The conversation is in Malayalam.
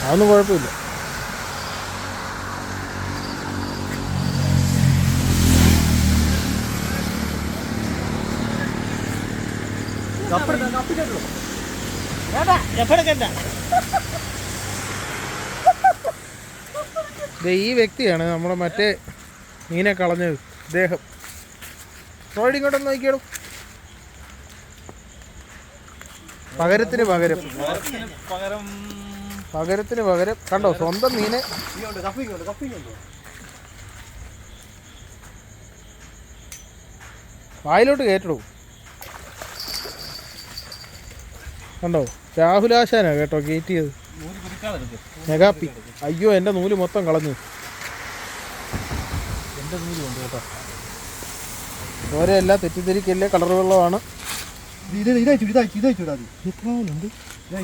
അതൊന്നും കുഴപ്പമില്ല. ഈ വ്യക്തിയാണ് നമ്മുടെ മറ്റേ മീനെ കളഞ്ഞത്. ഇദ്ദേഹം റോഡ് ഇങ്ങോട്ടൊന്ന് നോക്കിയാലും പകരത്തിന് പകരം കണ്ടോ സ്വന്തം മീനെ വായിലോട്ട് കയറ്റിടും. കണ്ടോ രാഹുലാശാനാ കേട്ടോ കയറ്റിയത്. മെഗാപ്പി. അയ്യോ എൻ്റെ നൂല് മൊത്തം കളഞ്ഞു. എൻ്റെ നൂലുണ്ട് കേട്ടോ. ഓരെല്ലാം തെറ്റിദ്ധരിക്കല്ലേ, കളർ വെള്ളമാണ്.